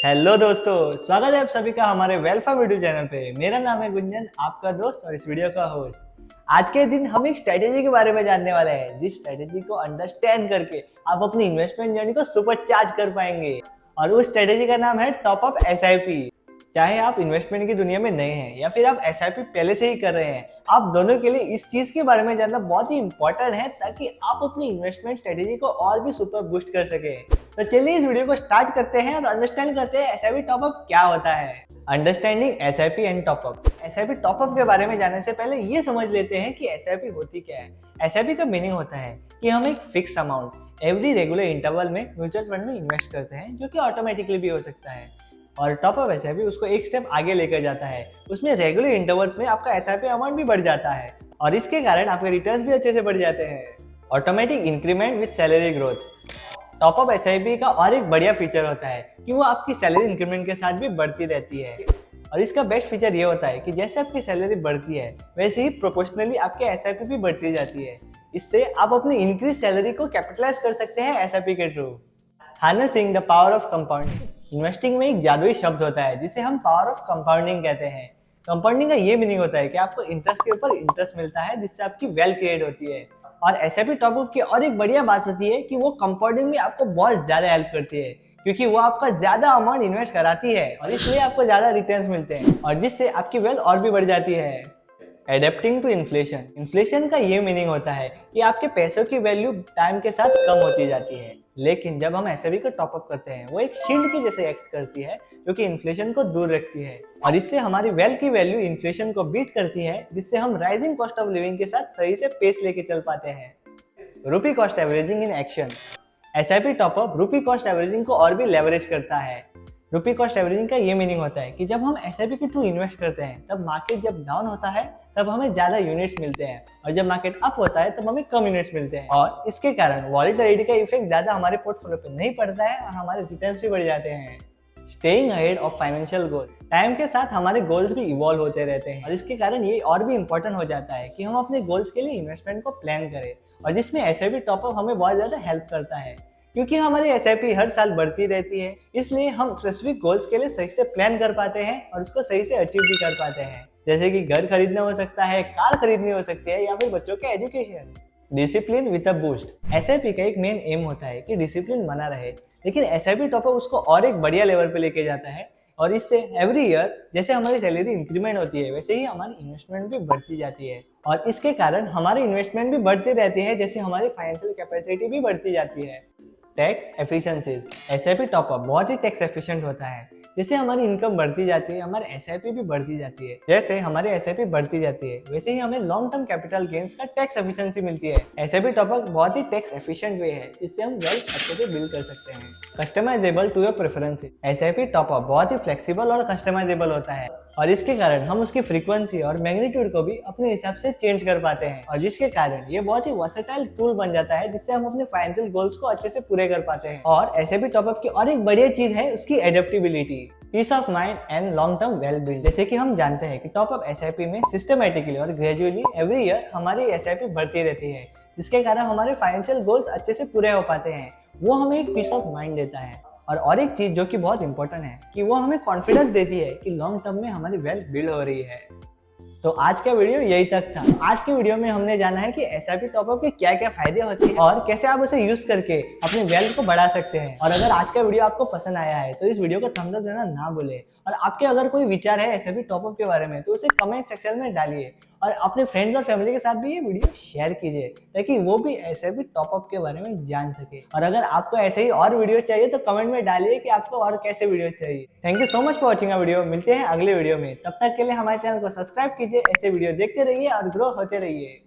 Hello दोस्तों, स्वागत है आप सभी का हमारे वेलफेयर यूट्यूब चैनल पे। मेरा नाम है गुंजन, आपका दोस्त और इस वीडियो का होस्ट। आज के दिन हम एक स्ट्रेटेजी के बारे में जानने वाले हैं, जिस स्ट्रेटेजी को अंडरस्टैंड करके आप अपनी इन्वेस्टमेंट जर्नी को सुपर चार्ज कर पाएंगे। और उस स्ट्रेटेजी का नाम है टॉप अप एसआईपी। चाहे आप इन्वेस्टमेंट की दुनिया में नए हैं या फिर आप एसआईपी पहले से ही कर रहे हैं, आप दोनों के लिए इस चीज के बारे में जानना बहुत ही इंपॉर्टेंट है, ताकि आप अपनी इन्वेस्टमेंट स्ट्रेटेजी को और भी सुपर बूस्ट कर सके। तो चलिए इस वीडियो को स्टार्ट करते हैं और अंडरस्टैंड करते हैं एसआईपी टॉपअप क्या होता है। Understanding SIP and top up. SIP top up के बारे में जानने से पहले ये समझ लेते हैं कि एसआईपी होती क्या है। एसआईपी का मीनिंग होता है कि हम एक fix amount every regular interval में म्यूचुअल फंड में इन्वेस्ट करते हैं, जो कि ऑटोमेटिकली भी हो सकता है। और टॉपअप एसआईपी उसको एक स्टेप आगे लेकर जाता है। उसमें रेगुलर इंटरवल्स में आपका एसआईपी अमाउंट भी बढ़ जाता है और इसके कारण आपके रिटर्न्स भी अच्छे से बढ़ जाते हैं। Automatic increment with salary growth. Top up SIP का और एक बढ़िया फीचर होता है कि वो आपकी सैलरी इंक्रीमेंट के साथ भी बढ़ती रहती है। और इसका बेस्ट फीचर ये होता है कि जैसे आपकी सैलरी बढ़ती है, वैसे ही प्रोपोर्शनली आपके एसआईपी भी बढ़ती जाती है। इससे आप अपनी इंक्रीज सैलरी को कैपिटलाइज कर सकते हैं एसआईपी के through. Harnessing the power of compounding. Investing में एक जादुई शब्द होता है जिसे हम पावर ऑफ कंपाउंडिंग कहते हैं। कंपाउंडिंग का ये मीनिंग होता है कि आपको इंटरेस्ट के ऊपर इंटरेस्ट मिलता है, जिससे आपकी वेल्थ क्रिएट होती है। और एसआईपी टॉपअप की और एक बढ़िया बात होती है कि वो कंपाउंडिंग में आपको बहुत ज्यादा हेल्प करती है, क्योंकि वो आपका ज्यादा अमाउंट इन्वेस्ट कराती है और इसलिए आपको ज्यादा रिटर्न्स मिलते हैं और जिससे आपकी वेल्थ और भी बढ़ जाती है। Adapting to inflation. इन्फ्लेशन का ये मीनिंग होता है कि आपके पैसों की वैल्यू टाइम के साथ कम होती जाती है, लेकिन जब हम एसआईपी को टॉपअप करते हैं, वो एक शील्ड की जैसे एक्ट करती है, जो कि इन्फ्लेशन को दूर रखती है और इससे हमारी वेल्थ की वैल्यू इन्फ्लेशन को बीट करती है, जिससे हम राइजिंग कॉस्ट ऑफ लिविंग के साथ सही से पेस लेके चल पाते हैं। रूपी cost averaging in action. SIP top up रूपी कॉस्ट एवरेजिंग को और भी लेवरेज करता है। रूपी कॉस्ट एवरेजिंग का ये मीनिंग होता है कि जब हम एसआईपी के थ्रू इन्वेस्ट करते हैं, तब मार्केट जब डाउन होता है तब हमें ज्यादा यूनिट्स मिलते हैं और जब मार्केट अप होता है तब हमें कम यूनिट्स मिलते हैं और इसके कारण वॉलेटिलिटी का इफेक्ट ज्यादा हमारे पोर्टफोलियो पे नहीं पड़ता है और हमारे रिटर्न्स भी बढ़ जाते हैं। Staying ahead of financial goal. Time के साथ हमारे गोल्स भी इवॉल्व होते रहते हैं और इसके कारण ये और भी इम्पोर्टेंट हो जाता है कि हम अपने गोल्स के लिए इन्वेस्टमेंट को प्लान करें, और जिसमें एसआईपी टॉपअप हमें बहुत ज्यादा हेल्प करता है, क्योंकि हमारी एसआईपी हर साल बढ़ती रहती है। इसलिए हम स्पेसिफिक गोल्स के लिए सही से प्लान कर पाते हैं और उसको सही से अचीव भी कर पाते हैं, जैसे कि घर खरीदना हो सकता है, कार खरीदनी हो सकती है या फिर बच्चों के education. Discipline with a boost. SIP का एक मेन एम होता है कि डिसिप्लिन बना रहे, लेकिन एसआईपी टॉपअप उसको और एक बढ़िया लेवल पे लेके जाता है और इससे एवरी ईयर जैसे हमारी सैलरी इंक्रीमेंट होती है, वैसे ही हमारी इन्वेस्टमेंट भी बढ़ती जाती है और इसके कारण हमारी इन्वेस्टमेंट भी बढ़ती रहती है, जैसे हमारी फाइनेंशियल कैपेसिटी भी बढ़ती जाती है। Tax efficiencies. एसआईपी टॉपअप बहुत ही टैक्स एफिशिएंट होता है। जैसे हमारी इनकम बढ़ती जाती है, हमारे एसआईपी भी बढ़ती जाती है। जैसे हमारी एसआईपी बढ़ती जाती है, वैसे ही हमें लॉन्ग टर्म कैपिटल गेन्स का टैक्स एफिशिएंसी मिलती है। एसआईपी टॉपअप बहुत ही टैक्स एफिशिएंट वे है, इससे हम वेल्थ अच्छे से बिल्ड कर सकते हैं। Customizable to your preferences. SIP top up बहुत ही फ्लेक्सिबल और कस्टमाइजेबल होता है और इसके कारण हम उसकी फ्रीक्वेंसी और मैग्नीट्यूड को भी अपने हिसाब से चेंज कर पाते हैं और जिसके कारण ये बहुत ही वर्सेटाइल टूल बन जाता है, जिससे हम अपने फाइनेंशियल गोल्स को अच्छे से पूरे कर पाते हैं। और एसआईपी टॉपअप की और एक बढ़िया चीज है उसकी adaptability, peace of mind and long term well build. जैसे कि हम जानते हैं कि टॉपअप एसआईपी में सिस्टमेटिकली और ग्रेजुअली एवरी ईयर हमारी एसआईपी बढ़ती रहती है, जिसके कारण हमारे फाइनेंशियल गोल्स अच्छे से पूरे हो पाते हैं। वो हमें एक पीस ऑफ माइंड देता है और एक चीज जो कि बहुत इंपॉर्टेंट है कि वो हमें कॉन्फिडेंस देती है कि लॉन्ग टर्म में हमारी वेल्थ बिल्ड हो रही है। तो आज का वीडियो यही तक था। आज के वीडियो में हमने जाना है कि एसआईपी टॉपअप के क्या क्या फायदे होते हैं और कैसे आप उसे यूज करके अपने वेल्थ को बढ़ा सकते हैं। और अगर आज का वीडियो आपको पसंद आया है तो इस वीडियो को थम्स अप देना ना भूलें और आपके अगर कोई विचार है एसआईपी टॉपअप के बारे में तो उसे कमेंट सेक्शन में डालिए और अपने फ्रेंड्स और फैमिली के साथ भी ये वीडियो शेयर कीजिए, ताकि वो भी एसआईपी टॉपअप के बारे में जान सके। और अगर आपको ऐसे ही और वीडियो चाहिए तो कमेंट में डालिए कि आपको और कैसे वीडियो चाहिए। Thank you so much for watching a video. मिलते हैं अगले वीडियो में, तब तक के लिए हमारे चैनल को सब्सक्राइब कीजिए, ऐसे वीडियो देखते रहिए और ग्रो होते रहिए।